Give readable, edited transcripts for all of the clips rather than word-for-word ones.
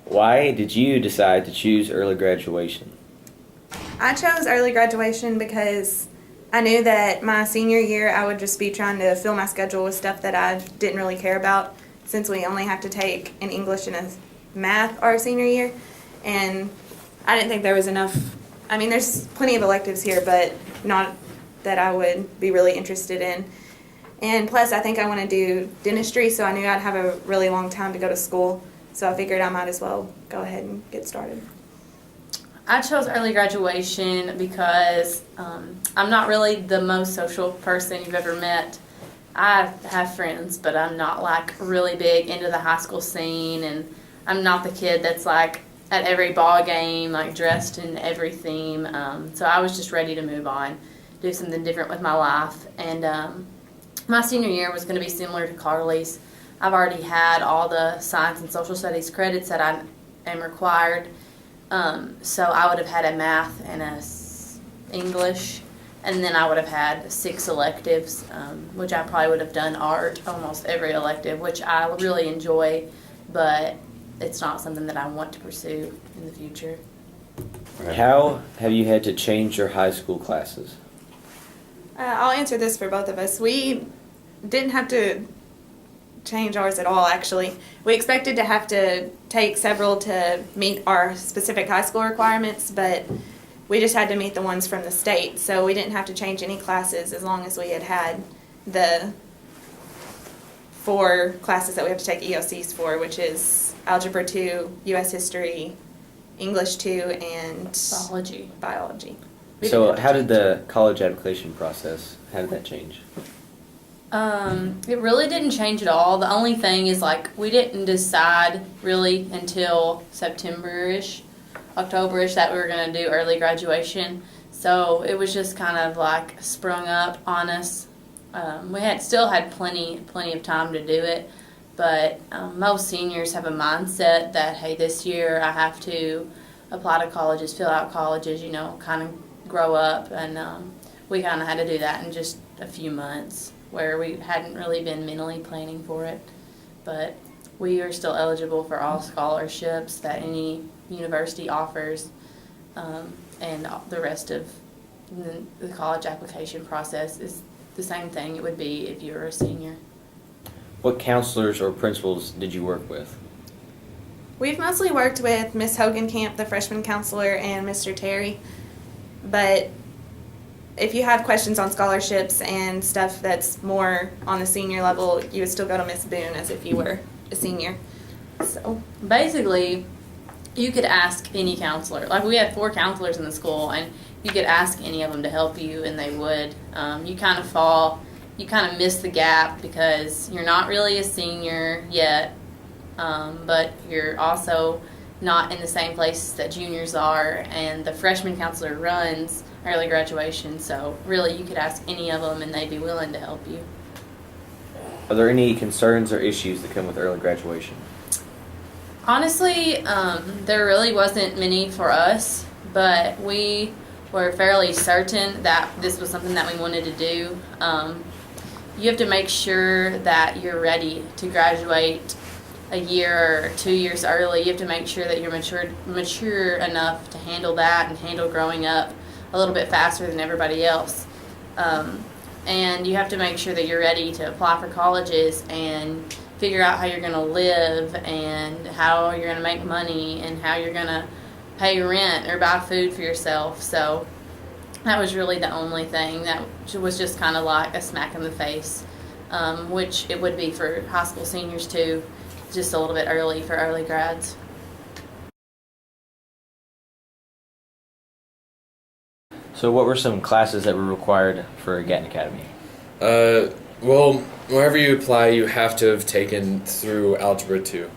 Why did you decide to choose early graduation? I chose early graduation because I knew that my senior year I would just be trying to fill my schedule with stuff that I didn't really care about, since we only have to take an English and a math our senior year. And I didn't think there was enough. I mean, there's plenty of electives here, but not that I would be really interested in. And plus, I think I want to do dentistry, so I knew I'd have a really long time to go to school. So I figured I might as well go ahead and get started. I chose early graduation because I'm not really the most social person you've ever met. I have friends, but I'm not like really big into the high school scene, and I'm not the kid that's like at every ball game, like dressed in every theme. So I was just ready to move on, do something different with my life. And my senior year was going to be similar to Carly's. I've already had all the science and social studies credits that I am required. So I would have had a math and English, and then I would have had 6 electives, which I probably would have done art almost every elective, which I really enjoy, but it's not something that I want to pursue in the future. How have you had to change your high school classes? I'll answer this for both of us. We didn't have to change ours at all, actually. We expected to have to take several to meet our specific high school requirements, but we just had to meet the ones from the state. So we didn't have to change any classes as long as we had the 4 classes that we have to take EOCs for, which is Algebra 2, U.S. History, English 2, and Biology. So how did the college application process, how did that change? It really didn't change at all. The only thing is, like, we didn't decide really until September-ish, October-ish, that we were going to do early graduation. So it was just kind of like sprung up on us. We still had plenty of time to do it, but most seniors have a mindset that, hey, this year I have to apply to colleges, fill out colleges, kind of grow up, and we kind of had to do that in just a few months, where we hadn't really been mentally planning for it. But we are still eligible for all scholarships that any university offers, and the rest of the college application process is the same thing it would be if you were a senior. What counselors or principals did you work with? We've mostly worked with Miss Hogenkamp, the freshman counselor, and Mr. Terry. But if you have questions on scholarships and stuff that's more on the senior level, you would still go to Miss Boone as if you were a senior. So basically, you could ask any counselor. Like, we have 4 counselors in the school, and you could ask any of them to help you, and they would. You kind of miss the gap because you're not really a senior yet, but you're also not in the same place that juniors are, and the freshman counselor runs early graduation, so really you could ask any of them and they'd be willing to help you. Are there any concerns or issues that come with early graduation? Honestly, there really wasn't many for us, but we were fairly certain that this was something that we wanted to do. You have to make sure that you're ready to graduate a year or 2 years early. You have to make sure that you're mature enough to handle that and handle growing up a little bit faster than everybody else. And you have to make sure that you're ready to apply for colleges and figure out how you're going to live and how you're going to make money and how you're going to pay rent or buy food for yourself. So that was really the only thing that was just kind of like a smack in the face, which it would be for high school seniors too, just a little bit early for early grads. So what were some classes that were required for Gatton Academy? Well, wherever you apply, you have to have taken through Algebra 2.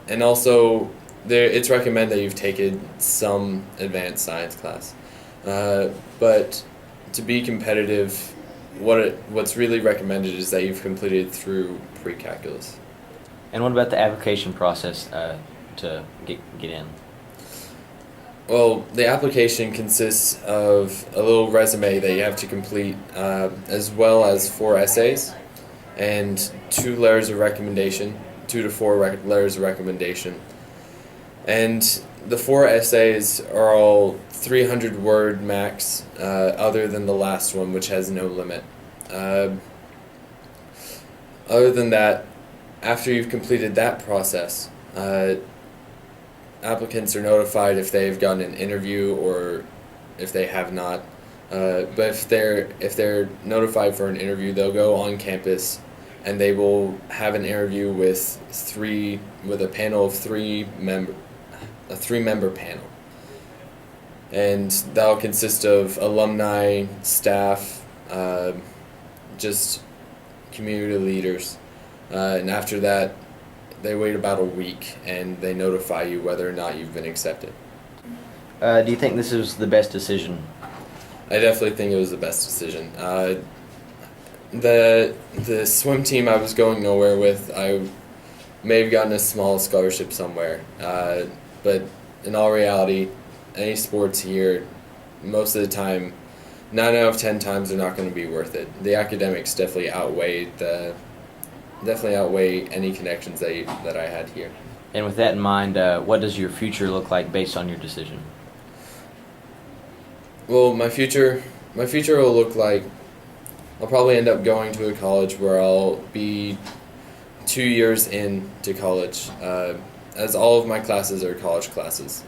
And also, it's recommended that you've taken some advanced science class. But to be competitive, what's really recommended is that you've completed through pre-calculus. And what about the application process to get in? Well, the application consists of a little resume that you have to complete, as well as 4 essays and 2 letters of recommendation 2 to 4 letters of recommendation. And the 4 essays are all 300 word max, other than the last one, which has no limit. Other than that, after you've completed that process, applicants are notified if they've gotten an interview or if they have not. But if they're notified for an interview, they'll go on campus and they will have an interview with a panel of a 3-member panel. And that'll consist of alumni, staff, just community leaders. And after that, they wait about a week and they notify you whether or not you've been accepted. Do you think this is the best decision? I definitely think it was the best decision. The swim team I was going nowhere with, I may have gotten a small scholarship somewhere. But in all reality, any sports here, most of the time, 9 out of 10 times they're not going to be worth it. The academics definitely outweigh any connections that I had here. And with that in mind, what does your future look like based on your decision? Well, my future will look like I'll probably end up going to a college where I'll be 2 years into college, as all of my classes are college classes.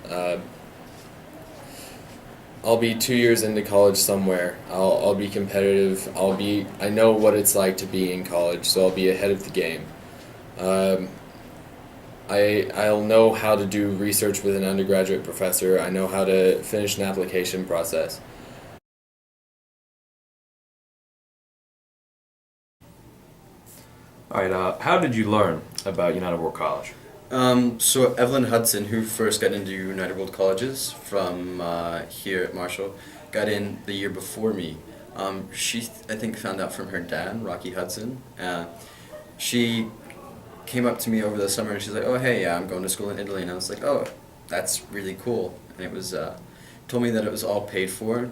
I'll be 2 years into college somewhere. I'll be competitive. I know what it's like to be in college, so I'll be ahead of the game. I'll know how to do research with an undergraduate professor. I know how to finish an application process. All right, how did you learn about United World College? So Evelyn Hudson, who first got into United World Colleges from here at Marshall, got in the year before me. She, I think, found out from her dad, Rocky Hudson. She came up to me over the summer and she's like, "Oh, hey, yeah, I'm going to school in Italy." And I was like, "Oh, that's really cool." And it was, told me that it was all paid for,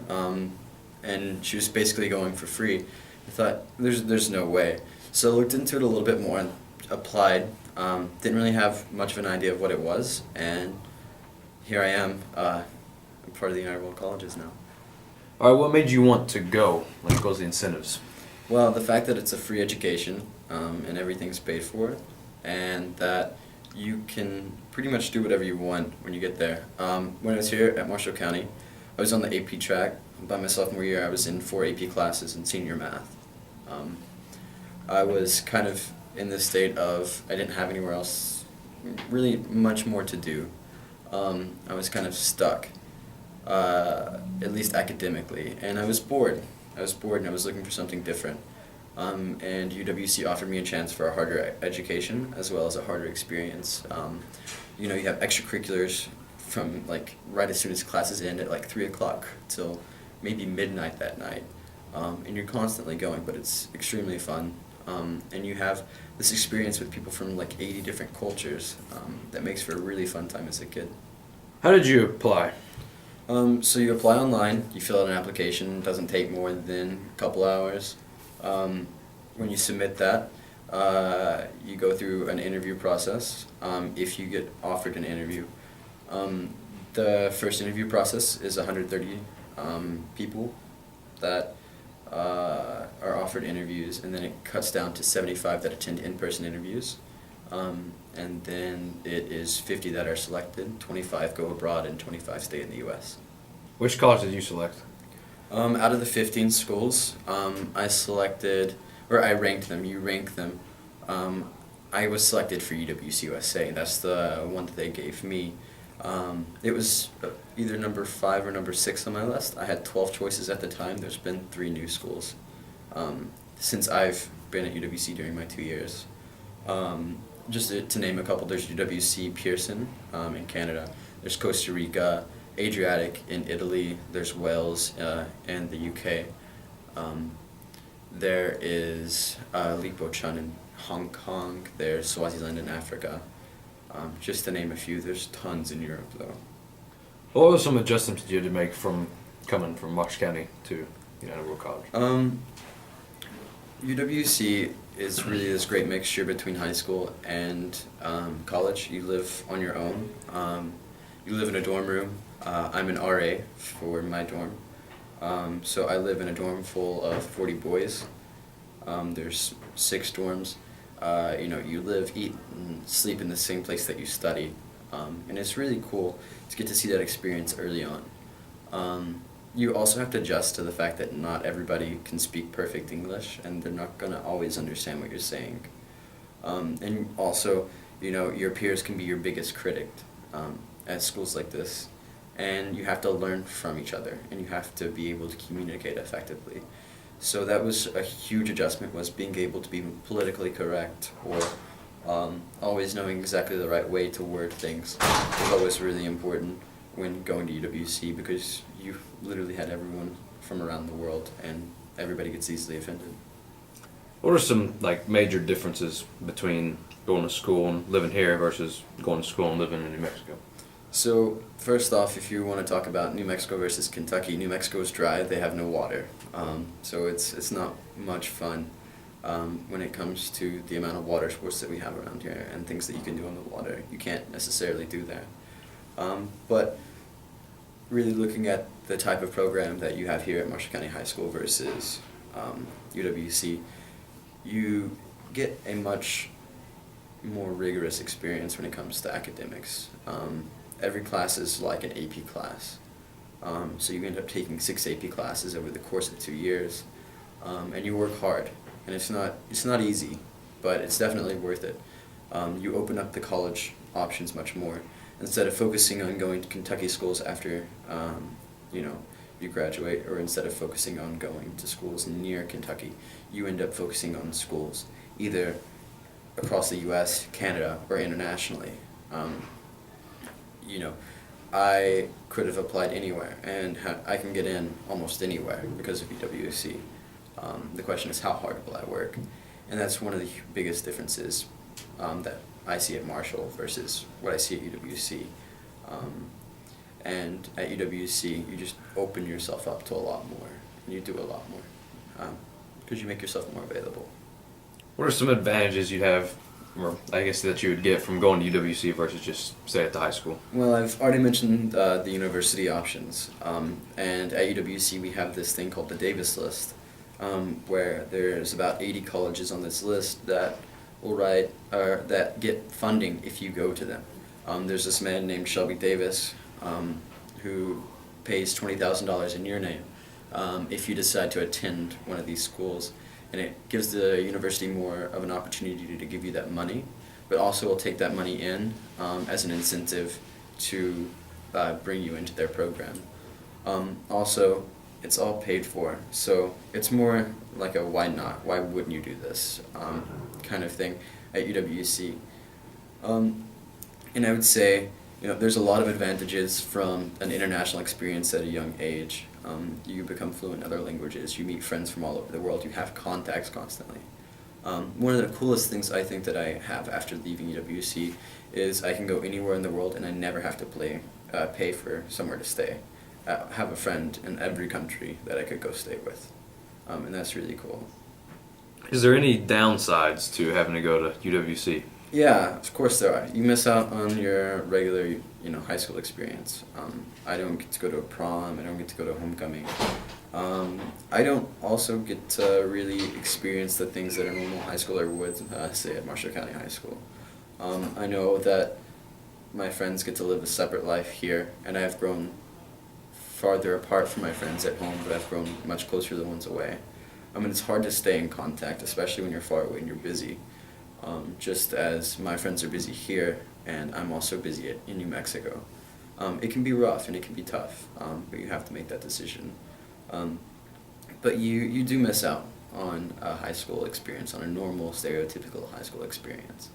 and she was basically going for free. I thought, there's no way. So I looked into it a little bit more and applied. Didn't really have much of an idea of what it was, and here I am, I'm part of the United World Colleges now. All right, what made you want to go? Like, what was the incentives? Well, the fact that it's a free education, and everything's paid for, and that you can pretty much do whatever you want when you get there. When I was here at Marshall County, I was on the AP track. By my sophomore year, I was in 4 AP classes in senior math. I was kind of in this state of I didn't have anywhere else really much more to do. I was kind of stuck, at least academically, and I was bored. I was bored and I was looking for something different. And UWC offered me a chance for a harder education as well as a harder experience. You have extracurriculars from like right as soon as classes end at like 3 o'clock till maybe midnight that night. And you're constantly going, but it's extremely fun. And you have this experience with people from like 80 different cultures that makes for a really fun time as a kid. How did you apply? So you apply online, you fill out an application, it doesn't take more than a couple hours. When you submit that, you go through an interview process if you get offered an interview. The first interview process is 130 people that are offered interviews, and then it cuts down to 75 that attend in-person interviews. And then it is 50 that are selected, 25 go abroad, and 25 stay in the U.S. Which college did you select? Out of the 15 schools, I selected, or I ranked them, you rank them. I was selected for UWC-USA, that's the one that they gave me. It was either number 5 or number 6 on my list. I had 12 choices at the time. There's been 3 new schools since I've been at UWC during my 2 years. Just to name a couple, there's UWC Pearson in Canada. There's Costa Rica, Adriatic in Italy. There's Wales and the UK. There is Lipo Chun in Hong Kong. There's Swaziland in Africa. Just to name a few. There's tons in Europe, though. What were some adjustments you had to make from coming from Marshall County to United World College? UWC is really this great mixture between high school and college. You live on your own. You live in a dorm room. I'm an RA for my dorm. So I live in a dorm full of 40 boys. There's 6 dorms. You live, eat, and sleep in the same place that you study. And it's really cool to get to see that experience early on. You also have to adjust to the fact that not everybody can speak perfect English, and they're not going to always understand what you're saying. And also, your peers can be your biggest critic at schools like this. And you have to learn from each other, and you have to be able to communicate effectively. So that was a huge adjustment, was being able to be politically correct, or always knowing exactly the right way to word things was always really important when going to UWC, because you literally had everyone from around the world, and everybody gets easily offended. What are some major differences between going to school and living here versus going to school and living in New Mexico? So first off, if you want to talk about New Mexico versus Kentucky, New Mexico is dry. They have no water, so it's not much fun when it comes to the amount of water sports that we have around here and things that you can do on the water. You can't necessarily do that. But really looking at the type of program that you have here at Marshall County High School versus UWC, you get a much more rigorous experience when it comes to academics. Every class is like an AP class. So you end up taking 6 AP classes over the course of 2 years, and you work hard. And it's not easy, but it's definitely worth it. You open up the college options much more. Instead of focusing on going to Kentucky schools after you graduate, or instead of focusing on going to schools near Kentucky, you end up focusing on schools either across the U.S., Canada, or internationally. I could have applied anywhere, and I can get in almost anywhere because of UWC. The question is, how hard will I work? And that's one of the biggest differences that I see at Marshall versus what I see at UWC. And at UWC, you just open yourself up to a lot more, and you do a lot more, because you make yourself more available. What are some advantages you have, or I guess that you would get from going to UWC versus just stay at the high school? Well, I've already mentioned the university options, and at UWC we have this thing called the Davis List, where there's about 80 colleges on this list that that get funding if you go to them. There's this man named Shelby Davis who pays $20,000 in your name if you decide to attend one of these schools. And it gives the university more of an opportunity to give you that money, but also will take that money in as an incentive to bring you into their program. Also, it's all paid for, so it's more like a why not, why wouldn't you do this kind of thing at UWC. And I would say, there's a lot of advantages from an international experience at a young age. You become fluent in other languages, you meet friends from all over the world, you have contacts constantly. One of the coolest things I think that I have after leaving UWC is I can go anywhere in the world and I never have to pay for somewhere to stay. I have a friend in every country that I could go stay with, and that's really cool. Is there any downsides to having to go to UWC? Yeah, of course there are. You miss out on your regular, high school experience. I don't get to go to a prom. I don't get to go to homecoming. I don't also get to really experience the things that a normal high schooler would say at Marshall County High School. I know that my friends get to live a separate life here, and I have grown farther apart from my friends at home, but I've grown much closer to the ones away. It's hard to stay in contact, especially when you're far away and you're busy. Just as my friends are busy here, and I'm also busy in New Mexico. It can be rough and it can be tough, but you have to make that decision. But you do miss out on a high school experience, on a normal, stereotypical high school experience.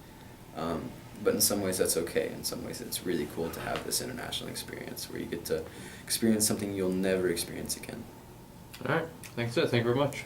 But in some ways that's okay. In some ways it's really cool to have this international experience where you get to experience something you'll never experience again. All right. Thanks. Thank you very much.